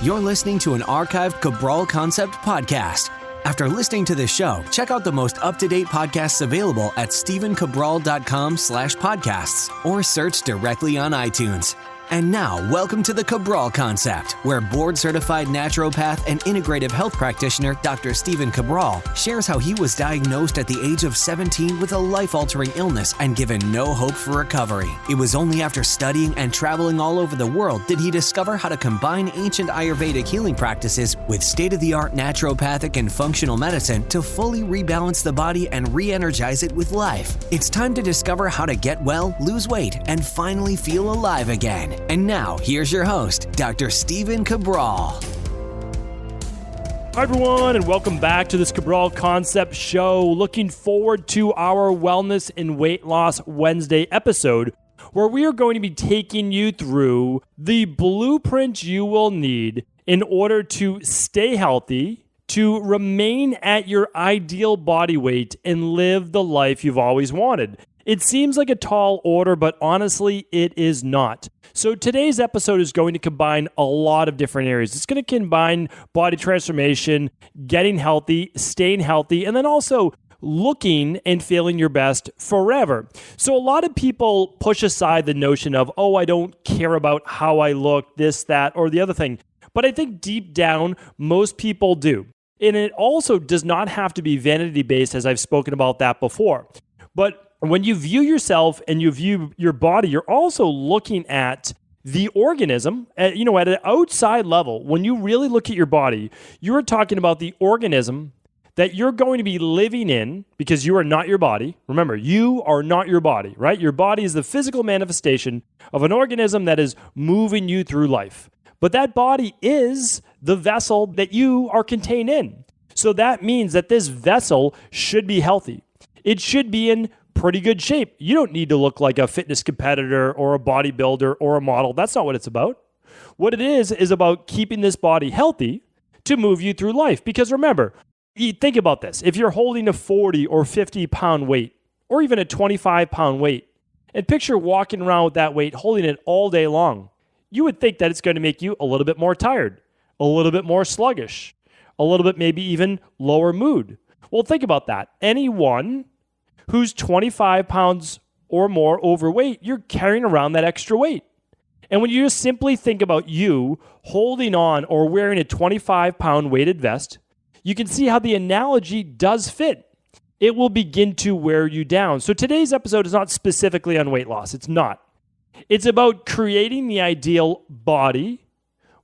You're listening to an archived Cabral Concept podcast. After listening to this show, check out the most up-to-date podcasts available at stephencabral.com/podcasts or search directly on iTunes. And now, welcome to the Cabral Concept, where board-certified naturopath and integrative health practitioner Dr. Stephen Cabral shares how he was diagnosed at the age of 17 with a life-altering illness and given no hope for recovery. It was only after studying and traveling all over the world did he discover how to combine ancient Ayurvedic healing practices with state-of-the-art naturopathic and functional medicine to fully rebalance the body and re-energize it with life. It's time to discover how to get well, lose weight, and finally feel alive again. And now, here's your host, Dr. Stephen Cabral. Hi, everyone, and welcome back to this Cabral Concept Show. Looking forward to our Wellness and Weight Loss Wednesday episode, where we are going to be taking you through the blueprint you will need in order to stay healthy, to remain at your ideal body weight, and live the life you've always wanted. It seems like a tall order, but honestly, it is not. So today's episode is going to combine a lot of different areas. It's going to combine body transformation, getting healthy, staying healthy, and then also looking and feeling your best forever. So a lot of people push aside the notion of, oh, I don't care about how I look, this, that, or the other thing. But I think deep down, most people do. And it also does not have to be vanity-based, as I've spoken about that before. But when you view yourself and you view your body, you're also looking at the organism at an outside level. When you really look at your body, you're talking about the organism that you're going to be living in, because you are not your body. Remember, you are not your body, right? Your body is the physical manifestation of an organism that is moving you through life. But that body is the vessel that you are contained in. So that means that this vessel should be healthy. It should be in pretty good shape. You don't need to look like a fitness competitor or a bodybuilder or a model. That's not what it's about. What it is about keeping this body healthy to move you through life. Because remember, think about this. If you're holding a 40 or 50 pound weight, or even a 25 pound weight, and picture walking around with that weight, holding it all day long, you would think that it's going to make you a little bit more tired, a little bit more sluggish, a little bit maybe even lower mood. Well, think about that. Anyone who's 25 pounds or more overweight, you're carrying around that extra weight. And when you just simply think about you holding on or wearing a 25-pound weighted vest, you can see how the analogy does fit. It will begin to wear you down. So today's episode is not specifically on weight loss. It's not. It's about creating the ideal body,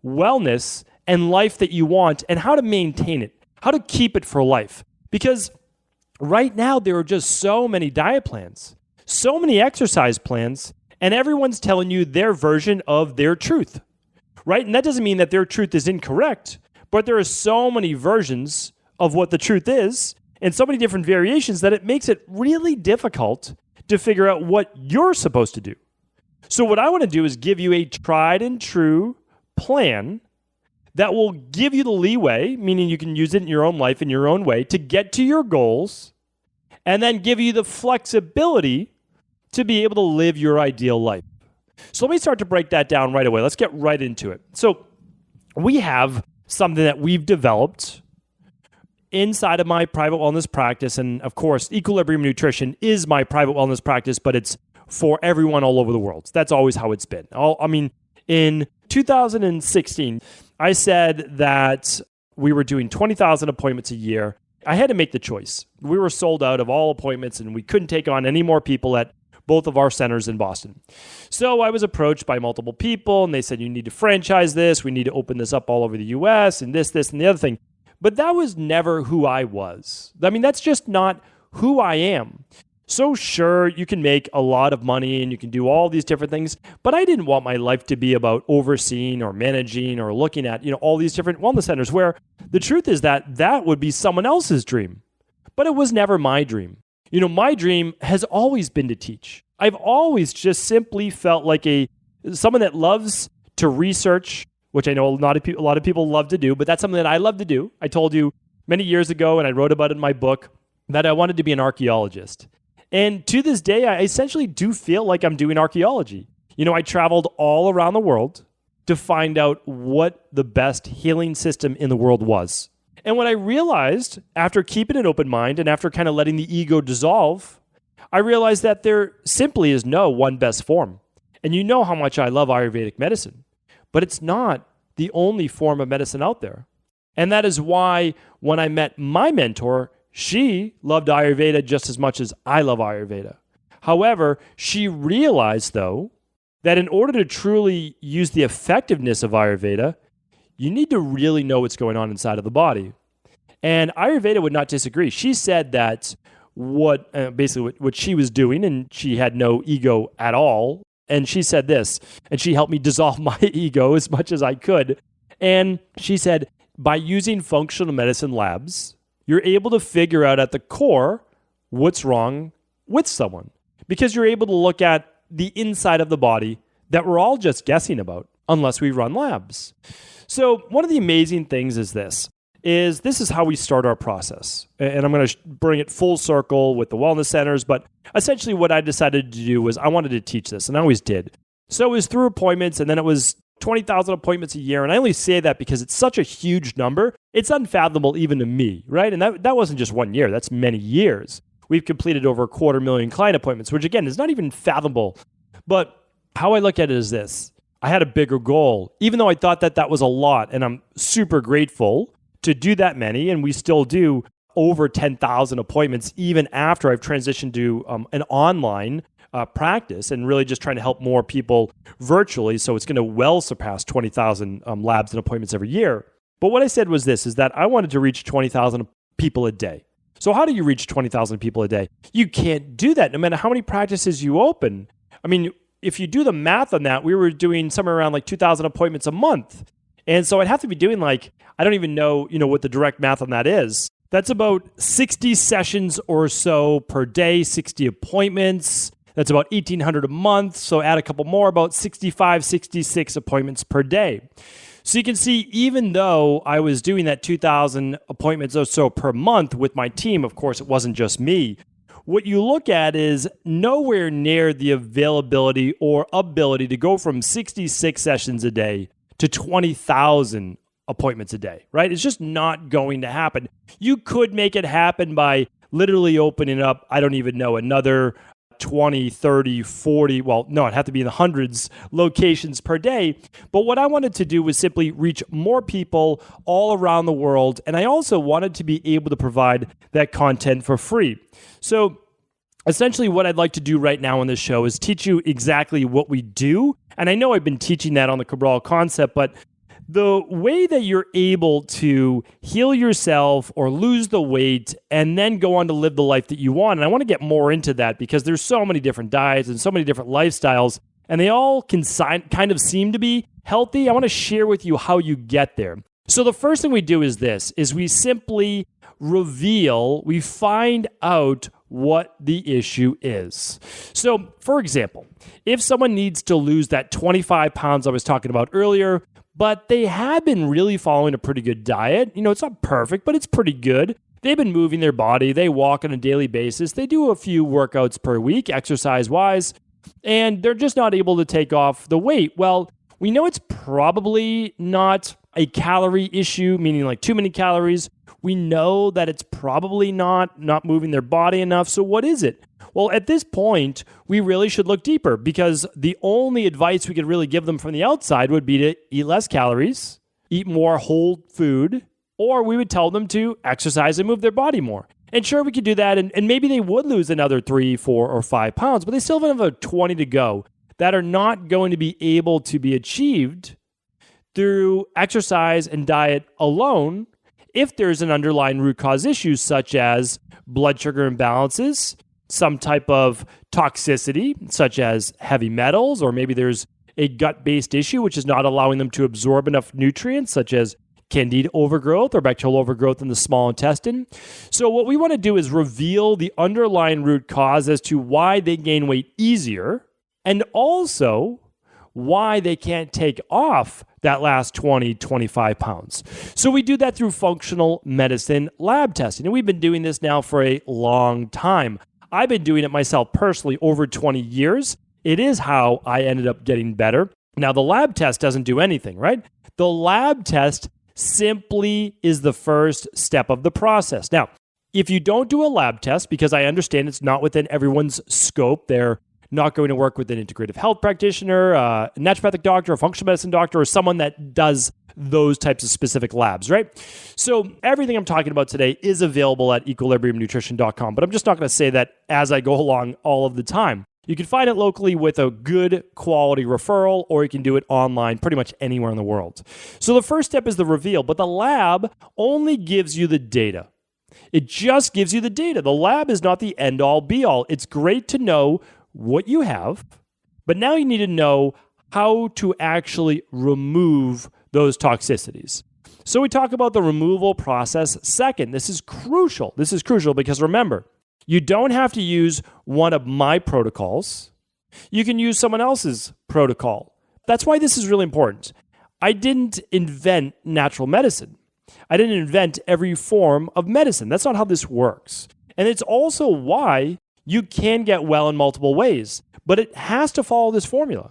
wellness, and life that you want, and how to maintain it, how to keep it for life. Because right now, there are just so many diet plans, so many exercise plans, and everyone's telling you their version of their truth, right? And that doesn't mean that their truth is incorrect, but there are so many versions of what the truth is and so many different variations that it makes it really difficult to figure out what you're supposed to do. So what I want to do is give you a tried and true plan that will give you the leeway, meaning you can use it in your own life in your own way to get to your goals, and then give you the flexibility to be able to live your ideal life. So let me start to break that down right away. Let's get right into it. So we have something that we've developed inside of my private wellness practice. And of course, Equilibrium Nutrition is my private wellness practice, but it's for everyone all over the world. That's always how it's been. In 2016, I said that we were doing 20,000 appointments a year. I had to make the choice. We were sold out of all appointments and we couldn't take on any more people at both of our centers in Boston. So I was approached by multiple people and they said, you need to franchise this. We need to open this up all over the US and this, and the other thing. But that was never who I was. That's just not who I am. So sure, you can make a lot of money and you can do all these different things, but I didn't want my life to be about overseeing or managing or looking at, all these different wellness centers, where the truth is that would be someone else's dream, but it was never my dream. My dream has always been to teach. I've always just simply felt like someone that loves to research, which I know a lot of people love to do, but that's something that I love to do. I told you many years ago, and I wrote about it in my book, that I wanted to be an archaeologist. And to this day, I essentially do feel like I'm doing archaeology. I traveled all around the world to find out what the best healing system in the world was. And what I realized after keeping an open mind and after kind of letting the ego dissolve, I realized that there simply is no one best form. And you know how much I love Ayurvedic medicine, but it's not the only form of medicine out there. And that is why when I met my mentor, she loved Ayurveda just as much as I love Ayurveda. However, she realized, though, that in order to truly use the effectiveness of Ayurveda, you need to really know what's going on inside of the body. And Ayurveda would not disagree. She said that what she was doing, and she had no ego at all. And she said this, and she helped me dissolve my ego as much as I could. And she said, by using functional medicine labs, you're able to figure out at the core what's wrong with someone, because you're able to look at the inside of the body that we're all just guessing about unless we run labs. So one of the amazing things is this is how we start our process. And I'm going to bring it full circle with the wellness centers, but essentially what I decided to do was I wanted to teach this, and I always did. So it was through appointments, and then it was 20,000 appointments a year. And I only say that because it's such a huge number. It's unfathomable even to me, right? And that wasn't just 1 year. That's many years. We've completed over 250,000 client appointments, which again is not even fathomable. But how I look at it is this. I had a bigger goal, even though I thought that was a lot. And I'm super grateful to do that many. And we still do over 10,000 appointments, even after I've transitioned to an online practice and really just trying to help more people virtually. So it's going to well surpass 20,000 labs and appointments every year. But what I said was this, is that I wanted to reach 20,000 people a day. So how do you reach 20,000 people a day? You can't do that no matter how many practices you open. I mean, if you do the math on that, we were doing somewhere around like 2,000 appointments a month. And so I'd have to be doing like, I don't even know, what the direct math on that is. That's about 60 sessions or so per day, 60 appointments. That's about 1,800 a month. So add a couple more, about 65, 66 appointments per day. So you can see, even though I was doing that 2,000 appointments or so per month with my team, of course, it wasn't just me. What you look at is nowhere near the availability or ability to go from 66 sessions a day to 20,000 appointments a day, right? It's just not going to happen. You could make it happen by literally opening up, I don't even know, another 20, 30, 40, well, no, it'd have to be in the hundreds locations per day. But what I wanted to do was simply reach more people all around the world. And I also wanted to be able to provide that content for free. So essentially what I'd like to do right now on this show is teach you exactly what we do. And I know I've been teaching that on the Cabral concept, but the way that you're able to heal yourself or lose the weight and then go on to live the life that you want. And I want to get more into that because there's so many different diets and so many different lifestyles, and they all can kind of seem to be healthy. I want to share with you how you get there. So the first thing we do is this, is we simply we find out what the issue is. So for example, if someone needs to lose that 25 pounds I was talking about earlier, but they have been really following a pretty good diet. It's not perfect, but it's pretty good. They've been moving their body. They walk on a daily basis. They do a few workouts per week, exercise-wise, and they're just not able to take off the weight. Well, we know it's probably not a calorie issue, meaning like too many calories. We know that it's probably not moving their body enough. So what is it? Well, at this point, we really should look deeper, because the only advice we could really give them from the outside would be to eat less calories, eat more whole food, or we would tell them to exercise and move their body more. And sure, we could do that, and maybe they would lose another 3, 4, or 5 pounds, but they still have another 20 to go that are not going to be able to be achieved through exercise and diet alone if there's an underlying root cause issue such as blood sugar imbalances, some type of toxicity such as heavy metals, or maybe there's a gut-based issue which is not allowing them to absorb enough nutrients such as candida overgrowth or bacterial overgrowth in the small intestine. So what we want to do is reveal the underlying root cause as to why they gain weight easier, and also why they can't take off that last 20, 25 pounds. So we do that through functional medicine lab testing. And we've been doing this now for a long time. I've been doing it myself personally over 20 years. It is how I ended up getting better. Now, the lab test doesn't do anything, right? The lab test simply is the first step of the process. Now, if you don't do a lab test, because I understand it's not within everyone's scope, they're not going to work with an integrative health practitioner, a naturopathic doctor, a functional medicine doctor, or someone that does those types of specific labs, right? So everything I'm talking about today is available at equilibriumnutrition.com, but I'm just not going to say that as I go along all of the time. You can find it locally with a good quality referral, or you can do it online pretty much anywhere in the world. So the first step is the reveal, but the lab only gives you the data. It just gives you the data. The lab is not the end-all, be-all. It's great to know what you have, but now you need to know how to actually remove those toxicities. So we talk about the removal process second. This is crucial. This is crucial because remember, you don't have to use one of my protocols. You can use someone else's protocol. That's why this is really important. I didn't invent natural medicine. I didn't invent every form of medicine. That's not how this works. And it's also why you can get well in multiple ways, but it has to follow this formula.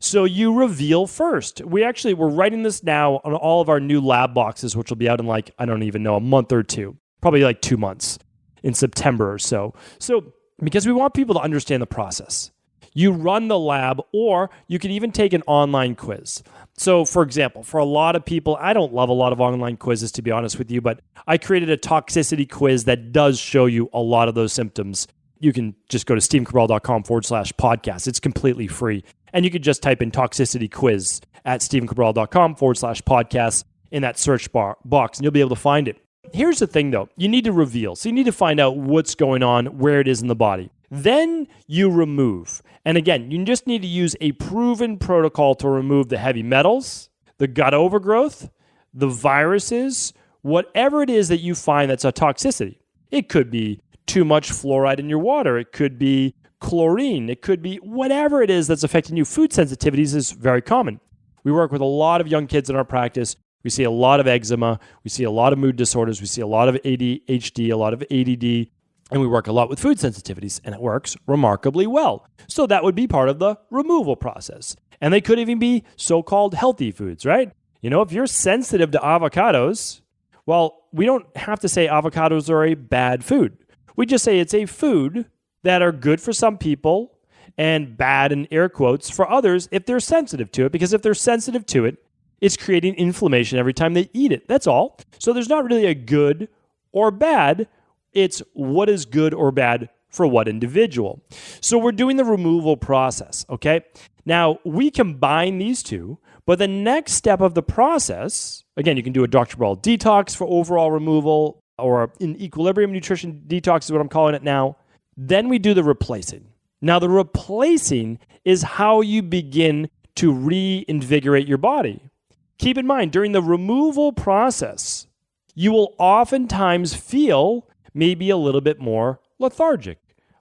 So you reveal first. We're writing this now on all of our new lab boxes, which will be out in a month or two, probably like 2 months in September or so. So because we want people to understand the process, you run the lab, or you can even take an online quiz. So for example, for a lot of people, I don't love a lot of online quizzes, to be honest with you, but I created a toxicity quiz that does show you a lot of those symptoms. You can just go to stephencabral.com/podcast. It's completely free. And you could just type in toxicity quiz at stephencabral.com/podcast in that search box, and you'll be able to find it. Here's the thing though, you need to reveal. So you need to find out what's going on, where it is in the body. Then you remove. And again, you just need to use a proven protocol to remove the heavy metals, the gut overgrowth, the viruses, whatever it is that you find that's a toxicity. It could be too much fluoride in your water. It could be chlorine. It could be whatever it is that's affecting you. Food sensitivities is very common. We work with a lot of young kids in our practice. We see a lot of eczema. We see a lot of mood disorders. We see a lot of ADHD, a lot of ADD, and we work a lot with food sensitivities, and it works remarkably well. So that would be part of the removal process. And they could even be so-called healthy foods, right? You know, if you're sensitive to avocados, well, we don't have to say avocados are a bad food. We just say it's a food that are good for some people and bad in air quotes for others if they're sensitive to it, because if they're sensitive to it, it's creating inflammation every time they eat it. That's all. So there's not really a good or bad. It's what is good or bad for what individual. So we're doing the removal process, okay? Now, we combine these two, but the next step of the process, again, you can do a Dr. Cabral detox for overall removal, or an equilibrium nutrition detox is what I'm calling it now. Then we do the replacing. Now, the replacing is how you begin to reinvigorate your body. Keep in mind, during the removal process, you will oftentimes feel maybe a little bit more lethargic,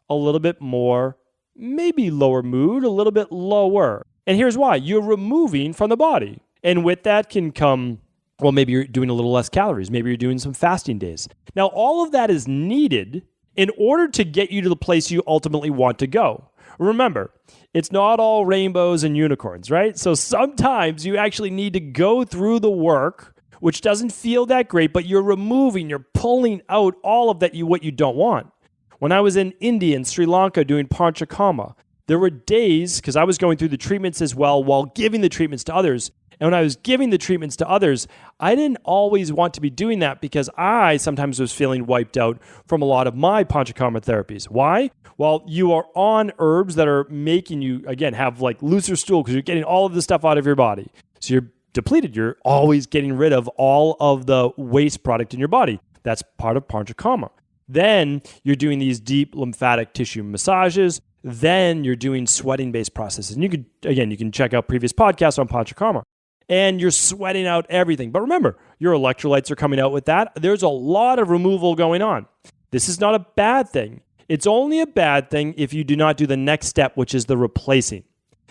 a little bit more, maybe lower mood, a little bit lower. And here's why. You're removing from the body. And with that can come, well, maybe you're doing a little less calories. Maybe you're doing some fasting days. Now, all of that is needed in order to get you to the place you ultimately want to go. Remember, it's not all rainbows and unicorns, right? So sometimes you actually need to go through the work, which doesn't feel that great, but you're removing, you're pulling out all of that what you don't want. When I was in India and Sri Lanka doing panchakarma, there were days, because I was going through the treatments as well while giving the treatments to others. And when I was giving the treatments to others, I didn't always want to be doing that because I sometimes was feeling wiped out from a lot of my panchakarma therapies. Why? Well, you are on herbs that are making you, again, have like looser stool because you're getting all of this stuff out of your body. So you're depleted. You're always getting rid of all of the waste product in your body. That's part of panchakarma. Then you're doing these deep lymphatic tissue massages. Then you're doing sweating-based processes. And you can check out previous podcasts on panchakarma. And you're sweating out everything. But remember, your electrolytes are coming out with that. There's a lot of removal going on. This is not a bad thing. It's only a bad thing if you do not do the next step, which is the replacing.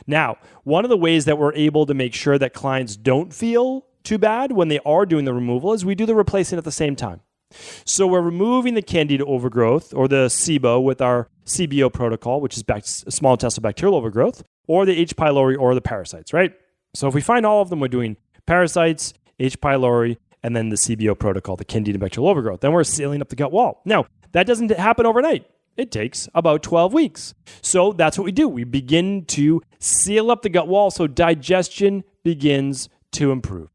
Now, one of the ways that we're able to make sure that clients don't feel too bad when they are doing the removal is we do the replacing at the same time. So we're removing the candida overgrowth or the SIBO with our CBO protocol, which is small intestinal bacterial overgrowth, or the H. pylori or the parasites, right? So if we find all of them, we're doing parasites, H. pylori, and then the CBO protocol, the Candida bacterial overgrowth. Then we're sealing up the gut wall. Now, that doesn't happen overnight. It takes about 12 weeks. So that's what we do. We begin to seal up the gut wall so digestion begins to improve.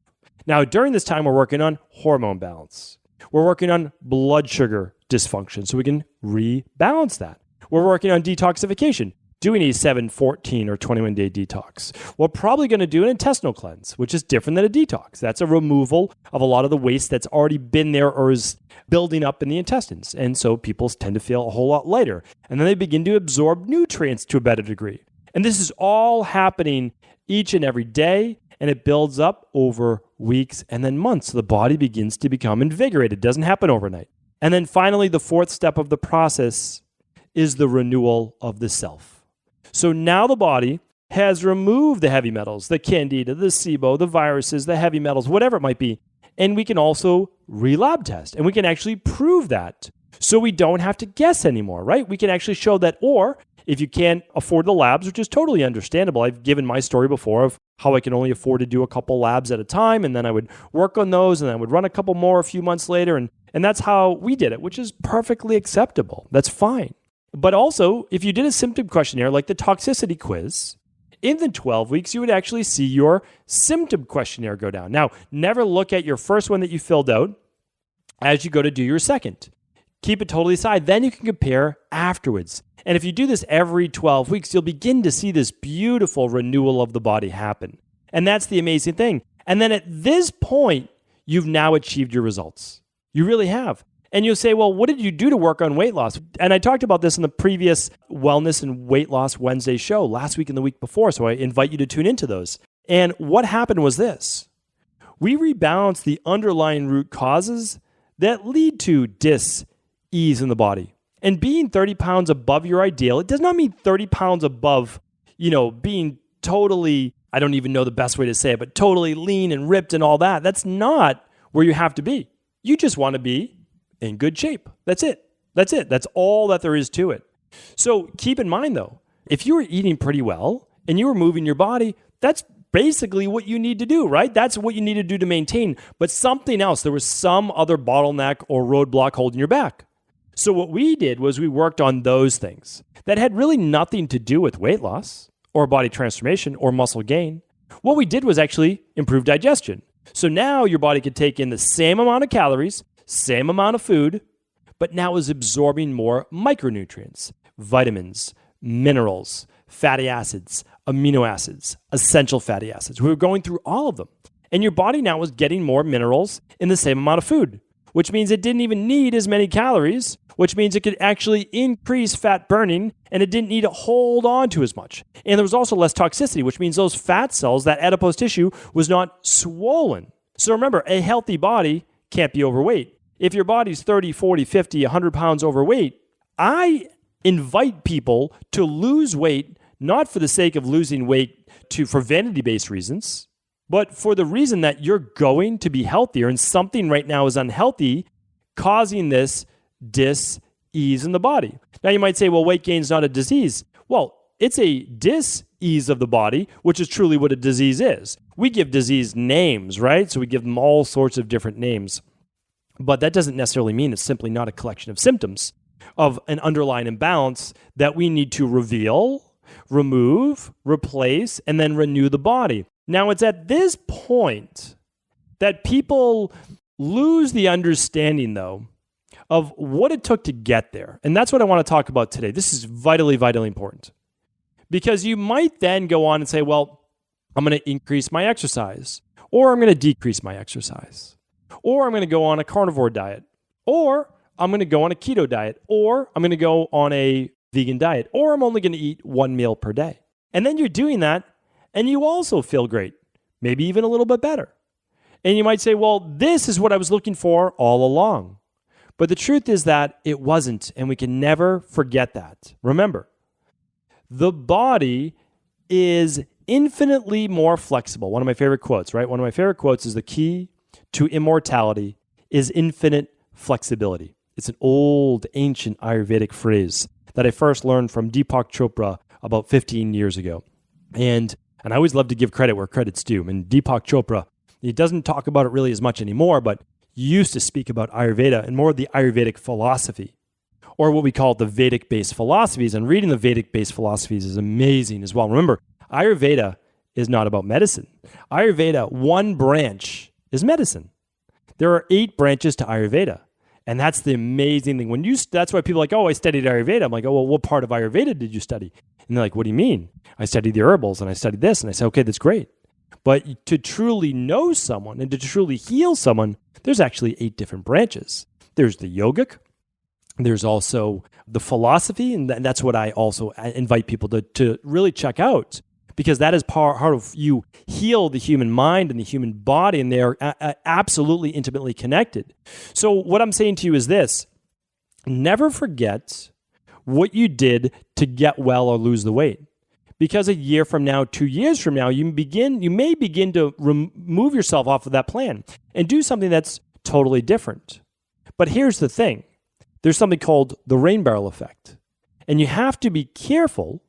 Now, during this time, we're working on hormone balance. We're working on blood sugar dysfunction so we can rebalance that. We're working on detoxification, doing a 7, 14, or 21-day detox. We're probably going to do an intestinal cleanse, which is different than a detox. That's a removal of a lot of the waste that's already been there or is building up in the intestines. And so people tend to feel a whole lot lighter. And then they begin to absorb nutrients to a better degree. And this is all happening each and every day, and it builds up over weeks and then months. So the body begins to become invigorated. It doesn't happen overnight. And then finally, the fourth step of the process is the renewal of the self. So now the body has removed the heavy metals, the candida, the SIBO, the viruses, the heavy metals, whatever it might be. And we can also re-lab test, and we can actually prove that. So we don't have to guess anymore, right? We can actually show that. Or if you can't afford the labs, which is totally understandable, I've given my story before of how I can only afford to do a couple labs at a time, and then I would work on those, and then I would run a couple more a few months later, and that's how we did it, which is perfectly acceptable. That's fine. But also, if you did a symptom questionnaire like the toxicity quiz, in the 12 weeks, you would actually see your symptom questionnaire go down. Now, never look at your first one that you filled out as you go to do your second. Keep it totally aside. Then you can compare afterwards. And if you do this every 12 weeks, you'll begin to see this beautiful renewal of the body happen. And that's the amazing thing. And then at this point, you've now achieved your results. You really have. And you'll say, well, what did you do to work on weight loss? And I talked about this in the previous Wellness and Weight Loss Wednesday show last week and the week before. So I invite you to tune into those. And what happened was this. We rebalanced the underlying root causes that lead to dis-ease in the body. And being 30 pounds above your ideal, it does not mean 30 pounds above, being totally, I don't even know the best way to say it, but totally lean and ripped and all that. That's not where you have to be. You just want to be in good shape. That's it. That's all that there is to it. So keep in mind though, if you were eating pretty well and you were moving your body, that's basically what you need to do, right? That's what you need to do to maintain. But something else, there was some other bottleneck or roadblock holding you back. So what we did was we worked on those things that had really nothing to do with weight loss or body transformation or muscle gain. What we did was actually improve digestion. So now your body could take in the same amount of calories, same amount of food, but now is absorbing more micronutrients, vitamins, minerals, fatty acids, amino acids, essential fatty acids. We were going through all of them. And your body now was getting more minerals in the same amount of food, which means it didn't even need as many calories, which means it could actually increase fat burning, and it didn't need to hold on to as much. And there was also less toxicity, which means those fat cells, that adipose tissue, was not swollen. So remember, a healthy body can't be overweight. If your body's 30, 40, 50, 100 pounds overweight, I invite people to lose weight, not for the sake of losing weight for vanity-based reasons, but for the reason that you're going to be healthier, and something right now is unhealthy, causing this dis-ease in the body. Now you might say, well, weight gain is not a disease. Well, it's a dis-ease of the body, which is truly what a disease is. We give disease names, right? So we give them all sorts of different names. But that doesn't necessarily mean it's simply not a collection of symptoms of an underlying imbalance that we need to reveal, remove, replace, and then renew the body. Now, it's at this point that people lose the understanding, though, of what it took to get there. And that's what I want to talk about today. This is vitally, vitally important. Because you might then go on and say, well, I'm going to increase my exercise, or I'm going to decrease my exercise. Or I'm going to go on a carnivore diet, or I'm going to go on a keto diet, or I'm going to go on a vegan diet, or I'm only going to eat one meal per day. And then you're doing that, and you also feel great, maybe even a little bit better. And you might say, well, this is what I was looking for all along. But the truth is that it wasn't, and we can never forget that. Remember, the body is infinitely more flexible. One of my favorite quotes, right? One of my favorite quotes is the key to immortality is infinite flexibility. It's an old, ancient Ayurvedic phrase that I first learned from Deepak Chopra about 15 years ago. And And I always love to give credit where credit's due. And Deepak Chopra, he doesn't talk about it really as much anymore, but he used to speak about Ayurveda and more of the Ayurvedic philosophy, or what we call the Vedic-based philosophies. And reading the Vedic-based philosophies is amazing as well. Remember, Ayurveda is not about medicine. Ayurveda, one branch, is medicine. There are 8 branches to Ayurveda. And that's the amazing thing. That's why people are like, oh, I studied Ayurveda. I'm like, oh, well, what part of Ayurveda did you study? And they're like, what do you mean? I studied the herbals and I studied this. And I said, okay, that's great. But to truly know someone and to truly heal someone, there's actually 8 different branches. There's the yogic. There's also the philosophy. And that's what I also invite people to really check out, because that is part of you heal the human mind and the human body, and they're absolutely intimately connected. So what I'm saying to you is this: never forget what you did to get well or lose the weight. Because a year from now, 2 years from now, you may begin to remove yourself off of that plan and do something that's totally different. But here's the thing. There's something called the rain barrel effect. And you have to be careful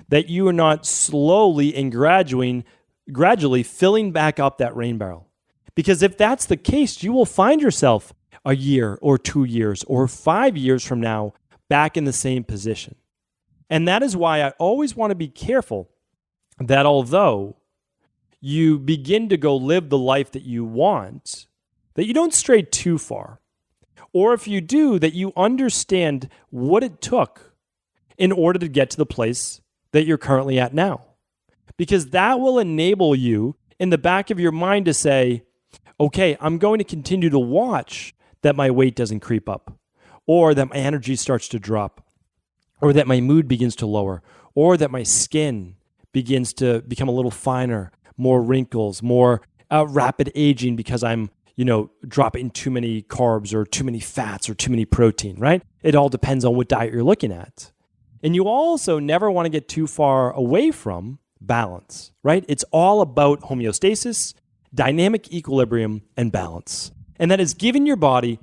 that you are not slowly and gradually filling back up that rain barrel. Because if that's the case, you will find yourself a year or 2 years or 5 years from now back in the same position. And that is why I always want to be careful that although you begin to go live the life that you want, that you don't stray too far. Or if you do, that you understand what it took in order to get to the place that you're currently at now. Because that will enable you in the back of your mind to say, okay, I'm going to continue to watch that my weight doesn't creep up, or that my energy starts to drop, or that my mood begins to lower, or that my skin begins to become a little finer, more wrinkles, more rapid aging because I'm, dropping too many carbs or too many fats or too many protein, right? It all depends on what diet you're looking at. And you also never want to get too far away from balance, right? It's all about homeostasis, dynamic equilibrium, and balance. And that is giving your body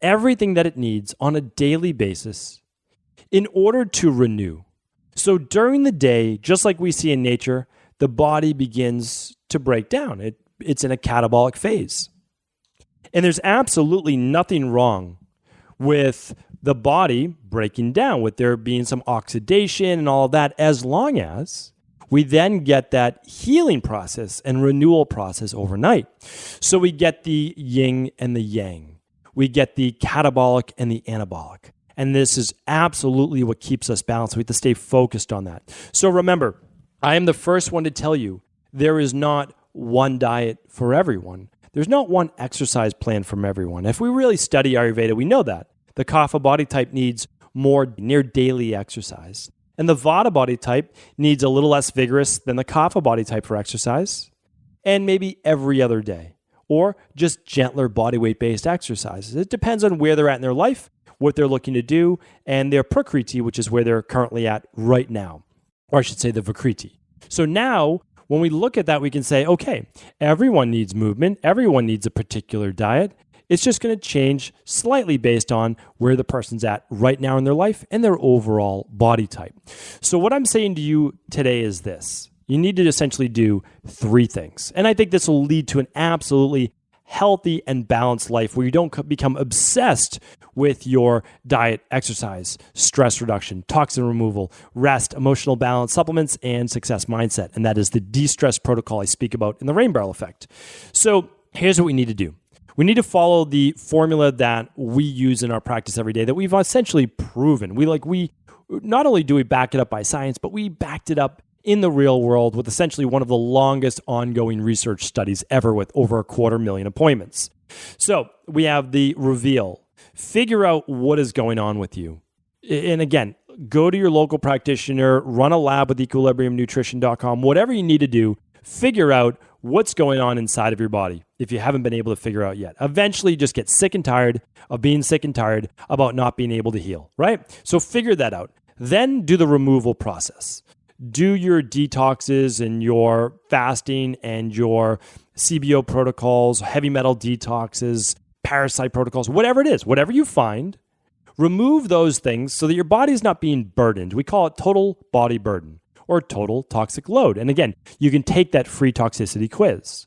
everything that it needs on a daily basis in order to renew. So during the day, just like we see in nature, the body begins to break down. It's in a catabolic phase. And there's absolutely nothing wrong with the body breaking down, with there being some oxidation and all of that, as long as we then get that healing process and renewal process overnight. So we get the yin and the yang. We get the catabolic and the anabolic. And this is absolutely what keeps us balanced. We have to stay focused on that. So remember, I am the first one to tell you there is not one diet for everyone. There's not one exercise plan for everyone. If we really study Ayurveda, we know that. The Kapha body type needs more near daily exercise. And the Vata body type needs a little less vigorous than the Kapha body type for exercise, and maybe every other day, or just gentler body weight based exercises. It depends on where they're at in their life, what they're looking to do, and their Prakriti, which is where they're currently at right now, or I should say the Vikriti. So now, when we look at that, we can say, okay, everyone needs movement, everyone needs a particular diet. It's just going to change slightly based on where the person's at right now in their life and their overall body type. So what I'm saying to you today is this. You need to essentially do 3 things. And I think this will lead to an absolutely healthy and balanced life where you don't become obsessed with your diet, exercise, stress reduction, toxin removal, rest, emotional balance, supplements, and success mindset. And that is the de-stress protocol I speak about in the rain barrel effect. So here's what we need to do. We need to follow the formula that we use in our practice every day that we've essentially proven. We not only do we back it up by science, but we backed it up in the real world with essentially one of the longest ongoing research studies ever with over 250,000 appointments. So we have the reveal. Figure out what is going on with you. And again, go to your local practitioner, run a lab with equilibriumnutrition.com, whatever you need to do, figure out what's going on inside of your body if you haven't been able to figure out yet. Eventually, you just get sick and tired of being sick and tired about not being able to heal, right? So figure that out. Then do the removal process. Do your detoxes and your fasting and your CBO protocols, heavy metal detoxes, parasite protocols, whatever it is, whatever you find, remove those things so that your body is not being burdened. We call it total body burden, or total toxic load. And again, you can take that free toxicity quiz.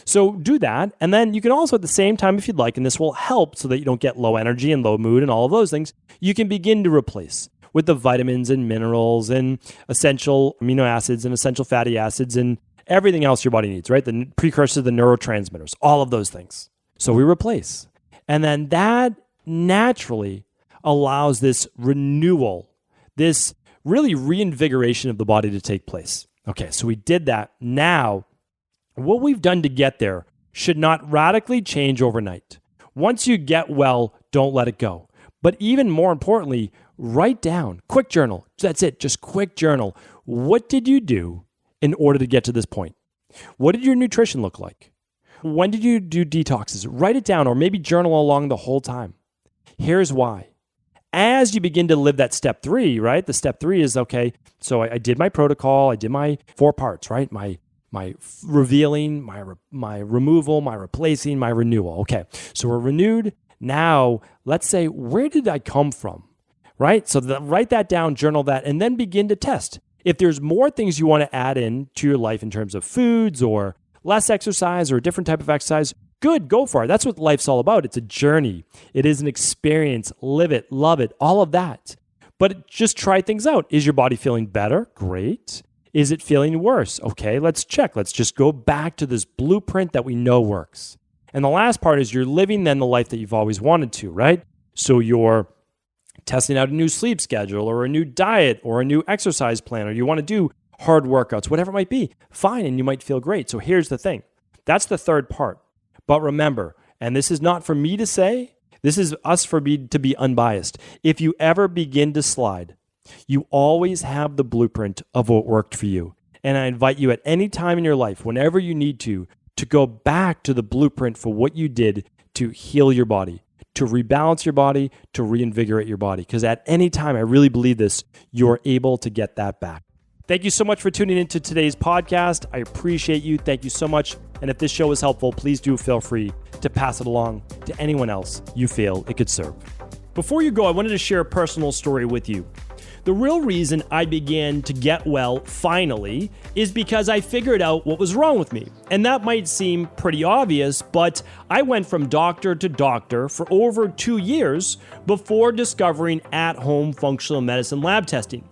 So do that. And then you can also at the same time, if you'd like, and this will help so that you don't get low energy and low mood and all of those things, you can begin to replace with the vitamins and minerals and essential amino acids and essential fatty acids and everything else your body needs, right? The precursors, the neurotransmitters, all of those things. So we replace. And then that naturally allows this renewal, this really reinvigoration of the body to take place. Okay, so we did that. Now, what we've done to get there should not radically change overnight. Once you get well, don't let it go. But even more importantly, write down, quick journal. That's it, just quick journal. What did you do in order to get to this point? What did your nutrition look like? When did you do detoxes? Write it down or maybe journal along the whole time. Here's why. As you begin to live that step 3, right? The step 3 is, okay, so I did my protocol, I did my 4 parts, right? My revealing, my removal, my replacing, my renewal. Okay, so we're renewed. Now, let's say, where did I come from, right? So write that down, journal that, and then begin to test. If there's more things you want to add in to your life in terms of foods or less exercise or a different type of exercise, good, go for it. That's what life's all about. It's a journey. It is an experience. Live it, love it, all of that. But just try things out. Is your body feeling better? Great. Is it feeling worse? Okay, let's check. Let's just go back to this blueprint that we know works. And the last part is you're living then the life that you've always wanted to, right? So you're testing out a new sleep schedule or a new diet or a new exercise plan, or you want to do hard workouts, whatever it might be, fine, and you might feel great. So here's the thing. That's the third part. But remember, and this is not for me to say, this is us for me to be unbiased. If you ever begin to slide, you always have the blueprint of what worked for you. And I invite you at any time in your life, whenever you need to go back to the blueprint for what you did to heal your body, to rebalance your body, to reinvigorate your body. Because at any time, I really believe this, you're able to get that back. Thank you so much for tuning into today's podcast. I appreciate you. Thank you so much. And if this show was helpful, please do feel free to pass it along to anyone else you feel it could serve. Before you go, I wanted to share a personal story with you. The real reason I began to get well finally is because I figured out what was wrong with me. And that might seem pretty obvious, but I went from doctor to doctor for over 2 years before discovering at-home functional medicine lab testing.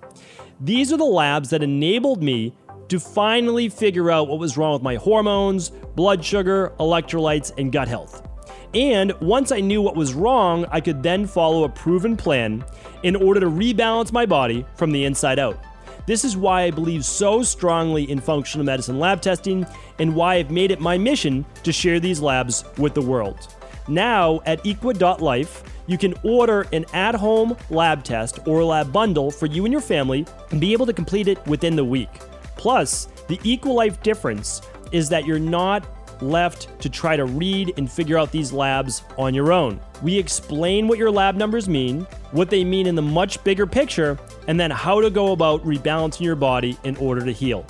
These are the labs that enabled me to finally figure out what was wrong with my hormones, blood sugar, electrolytes, and gut health. And once I knew what was wrong, I could then follow a proven plan in order to rebalance my body from the inside out. This is why I believe so strongly in functional medicine lab testing and why I've made it my mission to share these labs with the world. Now at equa.life, you can order an at-home lab test or lab bundle for you and your family and be able to complete it within the week. Plus, the EquaLife difference is that you're not left to try to read and figure out these labs on your own. We explain what your lab numbers mean, what they mean in the much bigger picture, and then how to go about rebalancing your body in order to heal.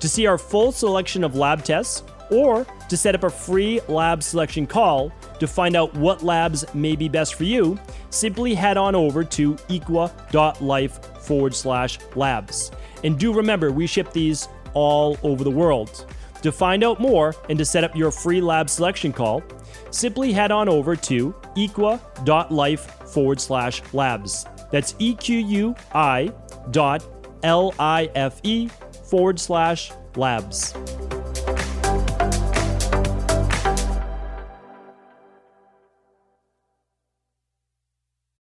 To see our full selection of lab tests, or to set up a free lab selection call to find out what labs may be best for you, simply head on over to equa.life/labs. And do remember, we ship these all over the world. To find out more and to set up your free lab selection call, simply head on over to equa.life/labs. That's EQUI.LIFE/labs.